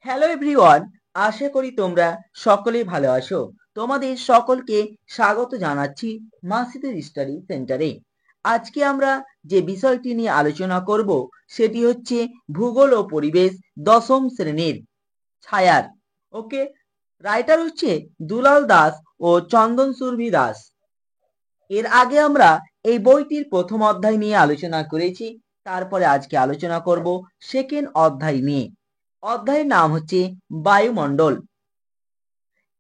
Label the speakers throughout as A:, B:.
A: Hello everyone, আশা করি তোমরা সকলেই ভালো আছো। তোমাদের সকলকে স্বাগত জানাচ্ছি মাসিদের স্টাডি সেন্টারে। আজকে আমরা যে বিষয়টি নিয়ে আলোচনা করব সেটি হচ্ছে ভূগোল ও পরিবেশ দশম শ্রেণীর ছায়ার। ওকে, রাইটার হচ্ছে দুলাল দাস ও চন্দন সুরভি দাস। এর আগে আমরা এই বইটির প্রথম অধ্যায় নিয়ে আলোচনা করেছি। তারপরে আজকে আলোচনা করব সেকেন্ড অধ্যায় নিয়ে। অধ্যায়ের নাম হচ্ছে বায়ুমণ্ডল।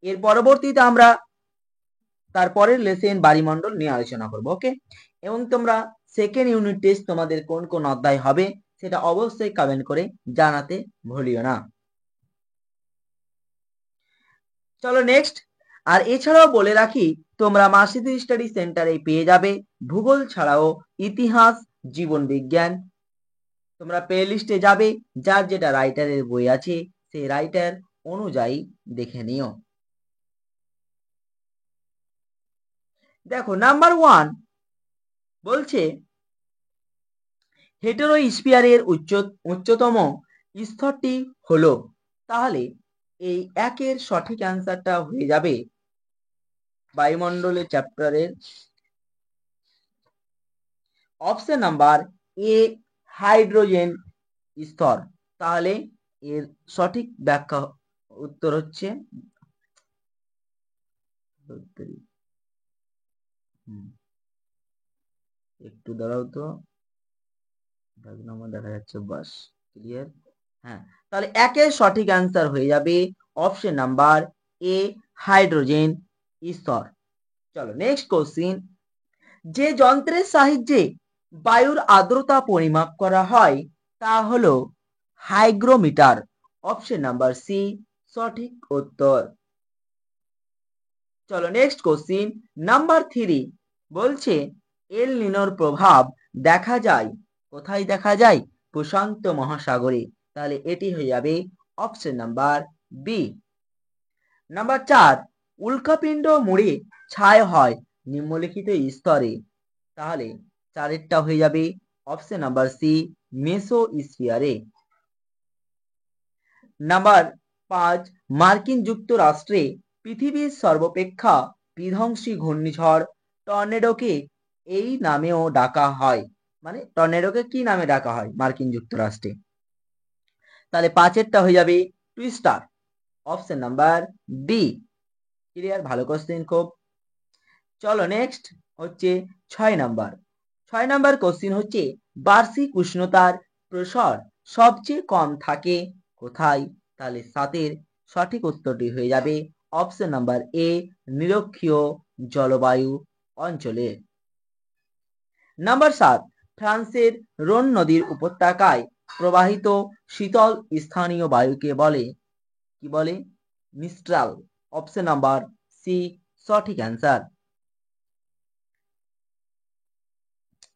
A: এর পরবর্তীতে আমরা তারপরের লেসেন বায়ুমণ্ডল নিয়ে আলোচনা করব। ওকে, এবং তোমরা সেকেন্ড ইউনিট টেস্ট তোমাদের কোন কোন অধ্যায় হবে সেটা অবশ্যই কমেন্ট করে জানাতে ভুলিও না। চলো নেক্সট। আর এছাড়াও বলে রাখি, তোমরা মাসিদি স্টাডি সেন্টারে পেয়ে যাবে ভূগোল ছাড়াও ইতিহাস, জীবন বিজ্ঞান। তোমরা প্লে লিস্টে যাবে, যার যেটা রাইটারের বই আছে সেই রাইটার অনুযায়ী দেখে নিও। দেখো, নাম্বার 1 বলছে হেটেরোস্ফিয়ারের উচ্চতম স্তরটি হলো। তাহলে এই একের সঠিক অ্যান্সারটা হয়ে যাবে বায়ুমণ্ডলের চ্যাপ্টারের অপশন নাম্বার এ, হাইড্রোজেন স্তর। তাহলে এর সঠিক ব্যাখ্যা উত্তর হচ্ছে একটু দাঁড়াও তো, দেখা যাচ্ছে, বাস ক্লিয়ার। হ্যাঁ, তাহলে একের সঠিক অ্যান্সার হয়ে যাবে অপশন নাম্বার এ, হাইড্রোজেন স্তর। চলো নেক্সট কোশ্চিন। যে যন্ত্রের সাহায্যে বায়ুর আর্দ্রতা পরিমাপ করা হয় তা হলো হাইগ্রোমিটার। অপশন নাম্বার সি সঠিক উত্তর। চলো নেক্সট কোশ্চিন নাম্বার 3 বলছে এল নিনোর প্রভাব দেখা যায় কোথায়? দেখা যায় প্রশান্ত মহাসাগরে। তাহলে এটি হয়ে যাবে অপশন নাম্বার বি। নাম্বার 4 উল্কাপিণ্ড মুড়ে ছায় হয় নিম্নলিখিত স্তরে। তাহলে চারেরটা হয়ে যাবে অপশন নাম্বার সি, মেসোস্ফিয়ারে। নাম্বার 5 মার্কিন যুক্তরাষ্ট্রে পৃথিবীর সর্বাপেক্ষা বিধ্বংসী ঘূর্ণিঝড় টর্নেডোকে এই নামেও ডাকা হয়। মানে টর্নেডোকে কি নামে ডাকা হয় মার্কিন যুক্তরাষ্ট্রে? তাহলে 5এরটা হয়ে যাবে twister. Option number B. Clear? ভালো কোশ্চেন খুব। চলো নেক্সট হচ্ছে 6 নাম্বার কোশ্চেন হচ্ছে বার্ষিক উষ্ণতার প্রসার সবচেয়ে কম থাকে কোথায়? তাহলে 7এর সঠিক উত্তরটি হয়ে যাবে অপশন নাম্বার এ, নিরক্ষীয় জলবায়ু অঞ্চলে। নাম্বার 7 ফ্রান্সের রোন নদীর উপত্যকায় প্রবাহিত শীতল স্থানীয় বায়ুকে বলে কি? বলে মিস্ট্রাল। অপশন নাম্বার সি সঠিক অ্যান্সার।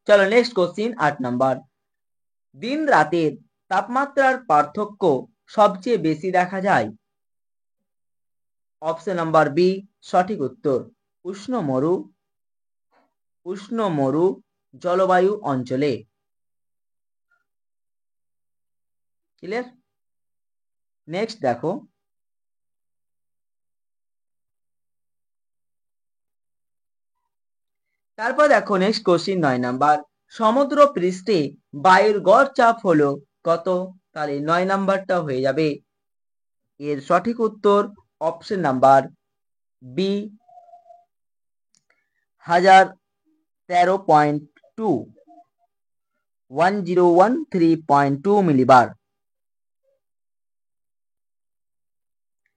A: চলো নেক্সট কোশ্চিন 8 নাম্বার। দিন রাতের তাপমাত্রার পার্থক্য সবচেয়ে বেশি দেখা যায়। অপশন নাম্বার বি সঠিক উত্তর উষ্ণ মরু জলবায়ু অঞ্চলে। ক্লিয়ার? নেক্সট দেখো, তারপর দেখো নেক্সট কোশ্চিন 9 নাম্বার। সমুদ্র পৃষ্ঠে বায়ুর গড় চাপ হলো কত? তাহলে 9 নাম্বারটা হয়ে যাবে এর সঠিক উত্তর অপশন নাম্বার বি, 1013.2 1013.2 মিলিবার।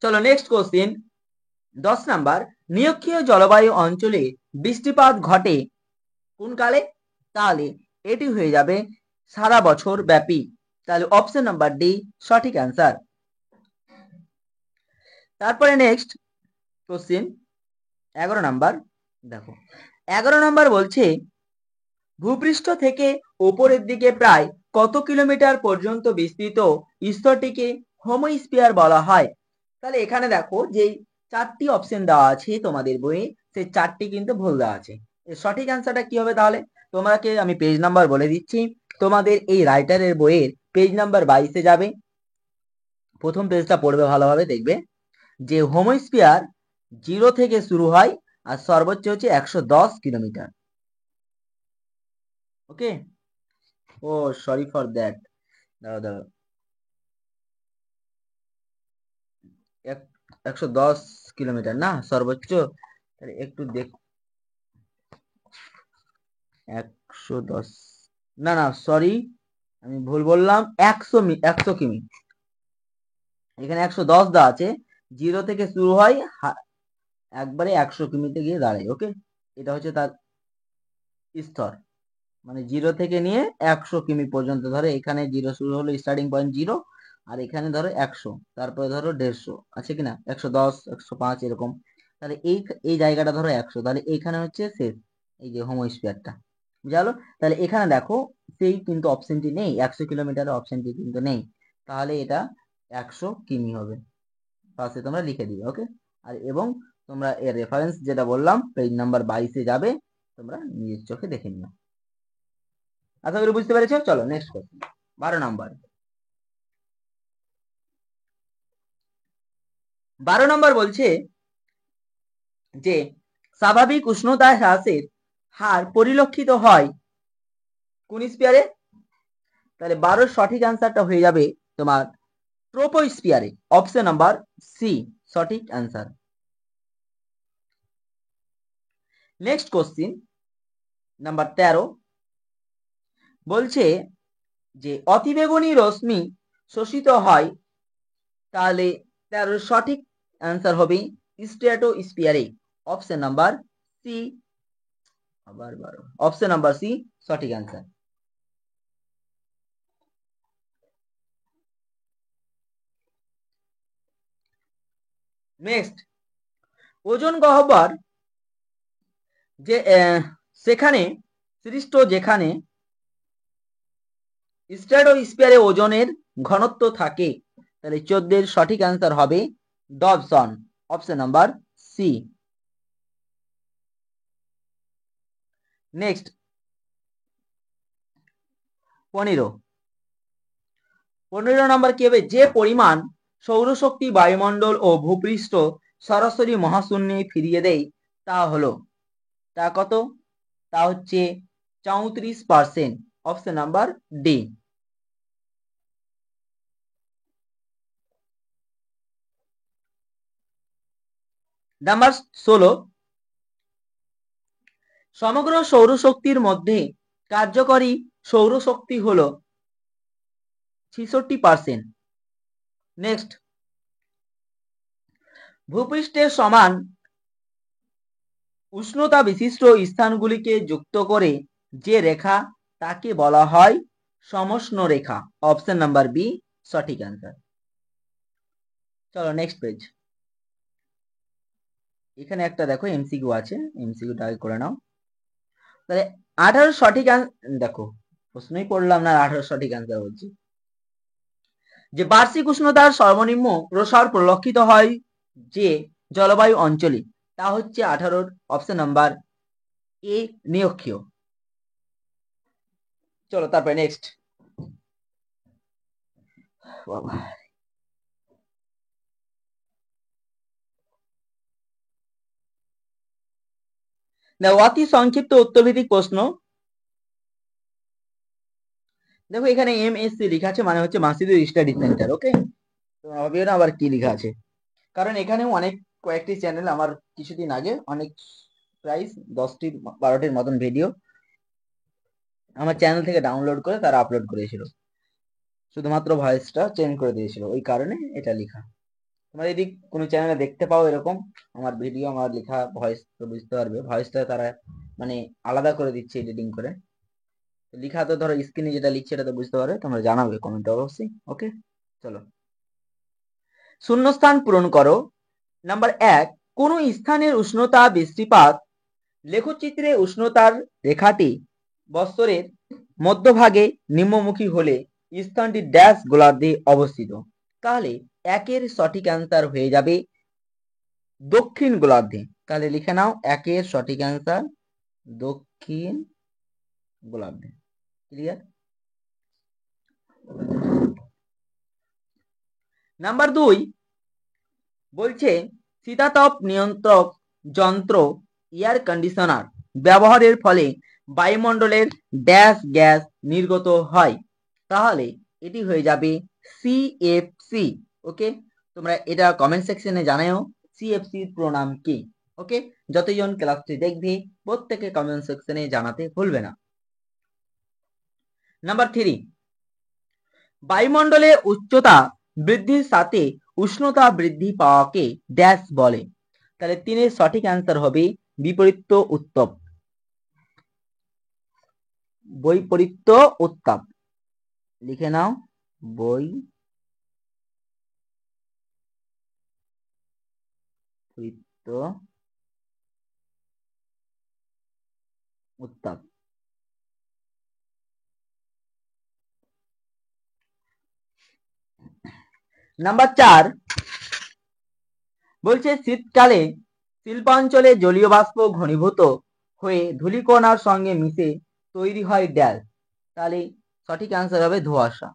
A: চলো নেক্সট কোশ্চিন 10 নাম্বার। নিরক্ষীয় জলবায়ু অঞ্চলে বৃষ্টিপাত ঘটে কোন কালে? তাহলে এটি হয়ে যাবে সারা বছর ব্যাপী। তাহলে অপশন নাম্বার ডি সঠিক অ্যান্সার। তারপরে নেক্সট কোশ্চিন 11 নাম্বার। দেখো 11 নাম্বার বলছে ভূপৃষ্ঠ থেকে উপরের দিকে প্রায় কত কিলোমিটার পর্যন্ত বিস্তৃত স্তরটিকে হোমোস্ফিয়ার বলা হয়? তাহলে এখানে দেখো যে 4টি অপশন দেওয়া আছে তোমাদের বইয়ে, সেই 4টি কিন্তু ভুল দেওয়া আছে। এর সঠিক অ্যান্সারটা কি হবে? তাহলে তোমাকে আমি পেজ নাম্বার বলে দিচ্ছি। তোমাদের এই রাইটারের বইয়ের পেজ নাম্বার 22-এ যাবে। প্রথম পেজটা পড়বে ভালোভাবে, দেখবে যে হোমোস্ফিয়ার 0 থেকে শুরু হয় আর সর্বোচ্চ হচ্ছে 110 kilometre. Okay, oh sorry for that, দাঁড়াও দাঁড়াও, 110 কিলোমিটার না সর্বোচ্চ, তাহলে একটু দেখ, 110, না না সরি, আমি ভুল বললাম, 100 কিমি, এখানে 110 দেওয়া আছে, 0 থেকে শুরু হয় একবারে 100 কিমিতে গিয়ে দাঁড়ায়। ওকে, এটা হচ্ছে তার স্তর, মানে 0 থেকে নিয়ে 100 কিমি পর্যন্ত, ধরো এখানে 0 শুরু হলো, স্টার্টিং পয়েন্ট 0, আর এখানে ধরো 100, তারপরে ধরো 150 আছে কিনা, 110, 105 এরকম, তাহলে এই জায়গাটা ধরো 100, তাহলে এইখানে হচ্ছে শেষ, এই যে হোমোস্ফিয়ারটা, বুঝালো। তাহলে এখানে দেখো সেই কিন্তু অপশনটি নেই, 100 কিলোমিটারের অপশনটি কিন্তু নেই, তাহলে এটা 100 কিমি হবে, পাশে তোমরা লিখে দিবে। ওকে, আর এবং তোমরা এর রেফারেন্স যেটা বললাম পেজ নাম্বার 22-এ যাবে, তোমরা নিজের চোখে দেখে নিও। আশা করি বুঝতে পেরেছো। চলো নেক্সট কোশ্চেন, 12 নাম্বার। 12 নম্বর বলছে যে স্বাভাবিক উষ্ণতা হ্রাসের হার পরিলক্ষিত হয় কোন স্পিয়ারে? তাহলে 12 সঠিক অ্যান্সারটা হয়ে যাবে তোমার ট্রোপোস্ফিয়ারে, অপশন নাম্বার সি সঠিক অ্যান্সার। নেক্সট কোশ্চিন নাম্বার 13 বলছে যে অতিবেগুনি রশ্মি শোষিত হয়, তাহলে 13 সঠিক অ্যান্সার হবে স্ট্র্যাটোস্ফিয়ারে, অপশন নাম্বার সি, আবার 12, অপশন নাম্বার সি সঠিক অ্যান্সার। নেক্সট, ওজোন গহ্বর যে সেখানে সৃষ্ট, যেখানে স্ট্র্যাটোস্ফিয়ারে ওজনের ঘনত্ব থাকে, তাহলে 14 সঠিক অ্যান্সার হবে Dobson, option number C. Next 15 নম্বর কি হবে? যে পরিমাণ সৌরশক্তি বায়ুমণ্ডল ও ভূপৃষ্ঠ সরাসরি মহাশূন্যে ফিরিয়ে দেয় তা হলো, তা কত? তা হচ্ছে 34%, অপশন নাম্বার ডি। নাম্বার 16, সমগ্র সৌরশক্তির মধ্যে কার্যকরী সৌরশক্তি হলো 66%। নেক্সট, ভূপৃষ্ঠের সমান উষ্ণতা বিশিষ্ট স্থানগুলিকে যুক্ত করে যে রেখা, তাকে বলা হয় সমষ্ণ রেখা, অপশন নাম্বার বি সঠিক অ্যান্সার। চলো নেক্সট পেজ, এখানে একটা দেখো এমসিকিউ আছে, এমসিকিউটা আগে করে নাও। তাহলে 18 সঠিক, দেখো প্রশ্নই পড়লাম না, 18 সঠিক অ্যান্সার বলছি। যে বার্ষিক উষ্ণতার সর্বনিম্ন প্রসার পরিলক্ষিত হয় যে জলবায়ু অঞ্চলে, তা হচ্ছে 18, অপশন নাম্বার এ নিরক্ষীয়। চলো তারপরে নেক্সট, অতি সংক্ষিপ্ত উত্তরভিত্তিক প্রশ্ন। দেখো এখানে এমএসসি লেখা আছে, মানে হচ্ছে মাসিদুর স্টাডি সেন্টার। ওকে, তো ভাবিও না আবার কি লেখা আছে, কারণ এখানেও অনেক কয়েকটি চ্যানেল আমার কিছুদিন আগে অনেক প্রায় 10টি 12টির মতন ভিডিও আমার চ্যানেল থেকে ডাউনলোড করে তারা আপলোড করেছিল, শুধুমাত্র ভয়েসটা চেঞ্জ করে দিয়েছিল, ওই কারণে এটা লেখা। তোমরা যদি কোনো চ্যানেলে দেখতে পাও এরকম আমার ভিডিও, আমার লেখা ভয়েস, তো বুঝতে পারবে ভয়েসটা তারা মানে আলাদা করে দিচ্ছে এডিটিং করে, লেখা তো ধরো স্ক্রিনে যেটা লিখছে এটা তো বুঝতে পারবে, তোমরা জানাবে কমেন্টে অবশ্যই। ওকে, চলো শূন্যস্থান পূরণ করো। নাম্বার 1, কোন স্থানের উষ্ণতা বৃষ্টিপাত লেখচিত্রে উষ্ণতার রেখাটি বৎসরের মধ্যভাগে নিম্নমুখী হলে স্থানটি ড্যাশ গোলার্ধে অবস্থিত, তাহলে 1-এর সঠিক অ্যান্সার হয়ে যাবে দক্ষিণ গোলার্ধে। তাহলে লিখে নাও 1-এর সঠিক অ্যান্সার দক্ষিণ গোলার্ধে। ক্লিয়ার? নাম্বার 2 বলছে শীতাতপ নিয়ন্ত্রক যন্ত্র এয়ার কন্ডিশনার ব্যবহারের ফলে বায়ুমণ্ডলের ড্যাশ গ্যাস নির্গত হয়। তাহলে এটি হয়ে যাবে সিএফসি। ওকে, তোমরা এটা কমেন্ট সেকশনে জানাও সিএফসি এর পুরো নাম কি। ওকে, যতজন ক্লাসটি দেখবে প্রত্যেকে কমেন্ট সেকশনে জানাতে ভুলবে না। নাম্বার 3 বায়ুমণ্ডলে উচ্চতা বৃদ্ধির সাথে উষ্ণতা বৃদ্ধি পাওয়াকে ড্যাশ বলে। তাহলে 3 সঠিক অ্যান্সার হবে বিপরীত উত্তাপ। বৈপরীত্য উত্তাপ লিখে নাও, বৈপরীত্য উত্তাপ। নাম্বার 4 বলছে শীতকালে শিল্পাঞ্চলে জলীয় বাষ্প ঘনীভূত হয়ে ধূলিকণার সঙ্গে মিশে তৈরি হয় ড্যাশ। তাহলে সঠিক অ্যান্সার হবে ধোঁয়াশা।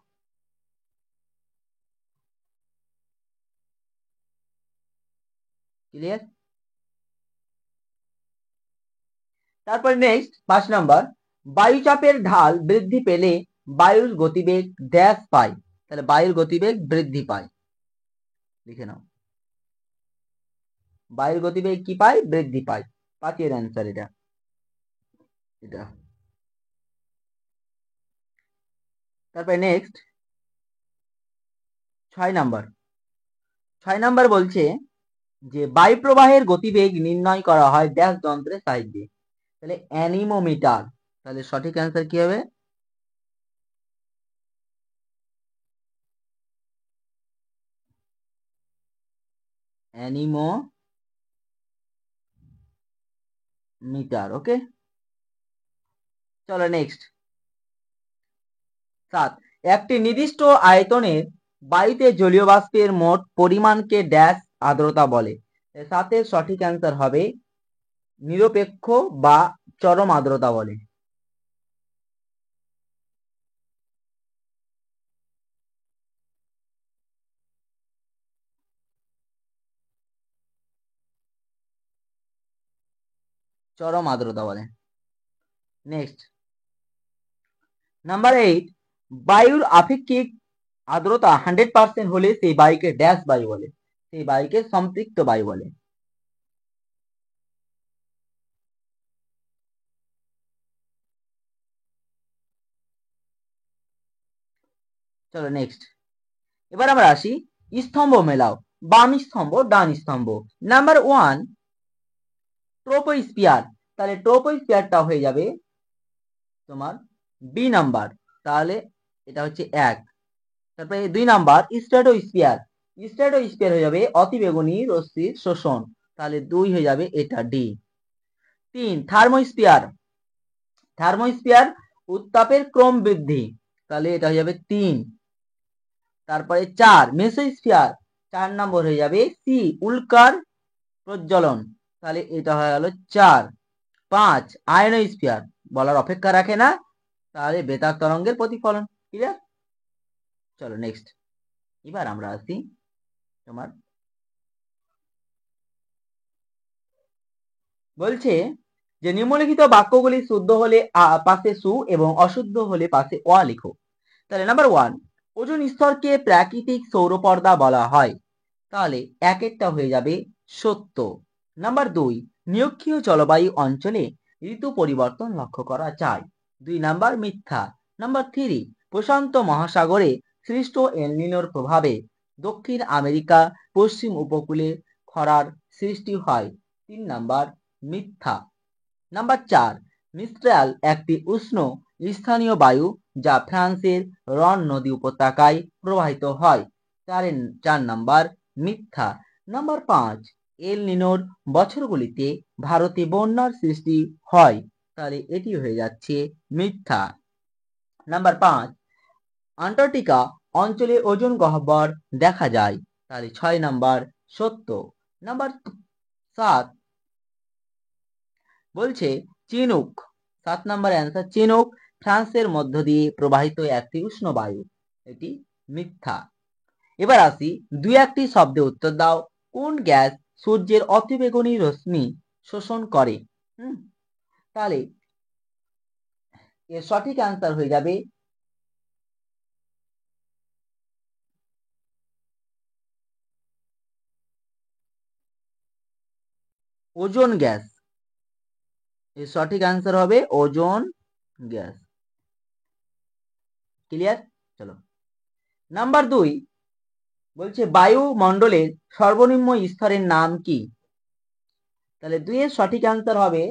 A: ক্লিয়ার? তারপর নেক্সট 5 নাম্বার বায়ুচাপের ঢাল বৃদ্ধি পেলে বায়ুর গতিবেগ ড্যাশ পায়। তাহলে বায়ুর গতিবেগ বৃদ্ধি পায়, লিখে নাও। বায়ুর গতিবেগ কি পায়? বৃদ্ধি পায়। 5 এর অ্যান্সার এটা। তারপরে নেক্সট 6 নাম্বার বলছে যে বায়ু প্রবাহের গতিবেগ নির্ণয় করা হয় ড্যাশ যন্ত্রের সাহায্যে। তাহলে অ্যানিমোমিটার। তাহলে সঠিক অ্যান্সার কি হবে? অ্যানিমোমিটার। ওকে, চলো নেক্সট 7 একটি নির্দিষ্ট আয়তনের বায়ুতে জলীয় বাষ্পের মোট পরিমাণকে ড্যাশ আর্দ্রতা বলে। 7 এর সঠিক অ্যান্সার হবে নিরপেক্ষ বা চরম আর্দ্রতা বলে। চরম আর্দ্রতা বলে। নেক্সট নাম্বার 8 বায়ুর আপেক্ষিক আর্দ্রতা 100% হলে সেই বায়ুকে ড্যাশ বায়ু বলে। সেই বায়ুকে সম্পৃক্ত বায়ু বলে। চলো নেক্সট, এবার আমরা আসি স্তম্ভ মেলাও, বাম স্তম্ভ ডান স্তম্ভ। Number 1 troposphere. তাহলে ট্রোপোস্ফিয়ারটা হয়ে যাবে তোমার বি নাম্বার। তাহলে এটা হচ্ছে 1। তারপরে 2 নাম্বার স্ট্র্যাটোস্ফিয়ার। স্ট্র্যাটোস্ফিয়ার হয়ে যাবে অতিবেগুনি রশ্মির শোষণ। তাহলে 2 হয়ে যাবে এটা ডি। 3 থার্মোস্ফিয়ার। থার্মোস্ফিয়ার উত্তাপের ক্রম বৃদ্ধি। তাহলে এটা হয়ে যাবে 3। তারপরে 4 মেসোস্ফিয়ার। 4 নম্বর হয়ে যাবে সি উল্কার প্রজ্বলন। তাহলে এটা হয়ে গেল 4। 5 আয়নোস্ফিয়ার, বলার অপেক্ষা রাখে না, তাহলে বেতার তরঙ্গের প্রতিফলন। ক্লিয়ার? চলো নেক্সট, এবার আমরা আসি তোমার বলছে যে নিম্নলিখিত বাক্যগুলি শুদ্ধ হলে পাশে সু এবং অশুদ্ধ হলে পাশে অ লিখো। তাহলে নাম্বার 1 ওজোন স্তরকে প্রাকৃতিক সৌরপর্দা বলা হয়। তাহলে একেরটা হয়ে যাবে সত্য। নাম্বার 2 নিরক্ষীয় জলবায়ু অঞ্চলে ঋতু পরিবর্তন লক্ষ্য করা যায়। 2 নাম্বার মিথ্যা। নাম্বার 3 প্রশান্ত মহাসাগরে সৃষ্ট এল নিনোর প্রভাবে দক্ষিণ আমেরিকা পশ্চিম উপকূলে খরার সৃষ্টি হয়। 3 নাম্বার মিথ্যা। নাম্বার 4 মিস্ট্রাল একটি উষ্ণ স্থানীয় বায়ু যা ফ্রান্সের রন নদী উপত্যকায় প্রবাহিত হয়। 4 নাম্বার মিথ্যা। নাম্বার 5 এল নিনোর বছরগুলিতে ভারতে বন্যার সৃষ্টি হয়। তাহলে এটি হয়ে যাচ্ছে মিথ্যা। নাম্বার 5 আন্টার্কটিকা অঞ্চলে ওজোন গহ্বর দেখা যায়। তাহলে 6 নাম্বার সত্য। নাম্বার 7 বলছে চিনুক। 7 নাম্বার অ্যান্সার চিনুক ফ্রান্সের মধ্য দিয়ে প্রবাহিত একটি উষ্ণ বায়ু। এটি মিথ্যা। এবার আসি, দুই একটি শব্দে উত্তর দাও। কোন গ্যাস সূর্যের অতিবেগুনি রশ্মি শোষণ করে? তাহলে এর সঠিক অ্যান্সার হয়ে যাবে ওজোন গ্যাস। এর সঠিক অ্যান্সার হবে ওজোন গ্যাস। ক্লিয়ার? চলো নাম্বার 2 বলছে বায়ুমণ্ডলের সর্বনিম্ন স্তরের নাম কি? তাহলে 2 এর সঠিক অ্যান্সার হবে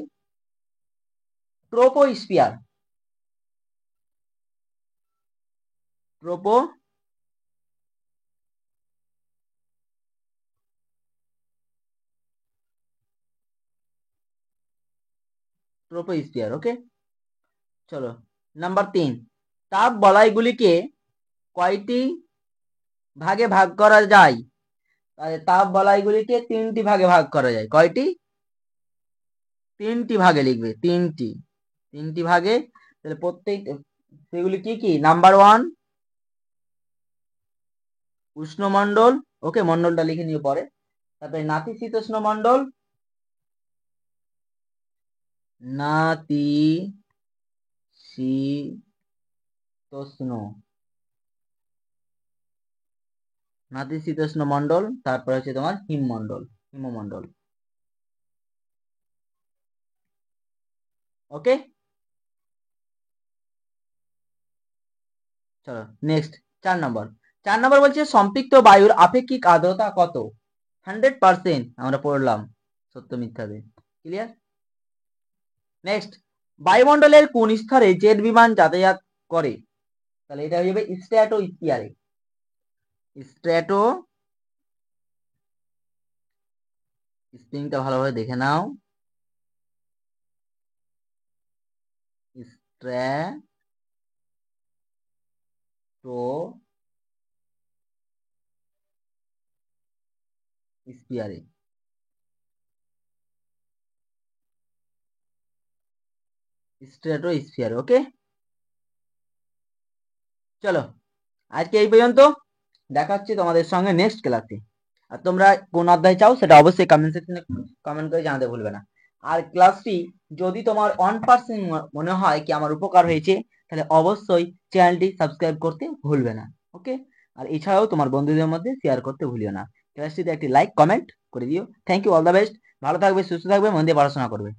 A: ট্রোপোস্ফিয়ার। ট্রোপোস্ফিয়ার। ওকে, চলো নাম্বার 3 তাপ বলয়গুলিকে কয়টি ভাগে ভাগ করা যায়? তাহলে তাপ বলয়গুলিকে 3টি ভাগে ভাগ করা যায়। কয়টি? 3টি ভাগে লিখবে, 3টি ভাগে। তাহলে প্রত্যেক সেগুলি কি কি? নাম্বার 1 উষ্ণমণ্ডল। ওকে, মণ্ডলটা লিখে নিয়ে পরে। তারপরে নাতিশীতোষ্ণ মণ্ডল, নাতিশীতোষ্ণ মণ্ডল, তারপরে হচ্ছে তোমার হিমমণ্ডল। ওকে, চলো নেক্সট 4 নম্বর বলছে সম্পৃক্ত বায়ুর আপেক্ষিক আর্দ্রতা কত? 100% আমরা পড়লাম সত্য মিথ্যাতে। ক্লিয়ার? নেক্সট, বায়ুমণ্ডলের কোন স্তরে জেট বিমান যাতায়াত করে? তাহলে এটা হয়ে যাবে স্ট্র্যাটোস্ফিয়ারে। স্পেলিংটা ভালোভাবে দেখে নাও। স্ট্র্যাটোস্ফিয়ারে। ওকে, চলো আজকে এই পর্যন্ত। দেখা হচ্ছে তোমাদের সঙ্গে নেক্সট ক্লাসে। আর তোমরা কোন অধ্যায় চাও সেটা অবশ্যই কমেন্ট সেকশনে কমেন্ট করে জানাতে ভুলবে না। আর ক্লাসটি যদি তোমার 1% মনে হয় কি আমার উপকার হয়েছে, তাহলে অবশ্যই চ্যানেলটি সাবস্ক্রাইব করতে ভুলবে না। ওকে, আর এছাড়াও তোমার বন্ধুদের মধ্যে শেয়ার করতে ভুলিও না। ক্লাসটিতে একটি লাইক কমেন্ট করে দিও। Thank you, all the best. ভালো থাকবে, সুস্থ থাকবে, মন দিয়ে পড়াশোনা করবে।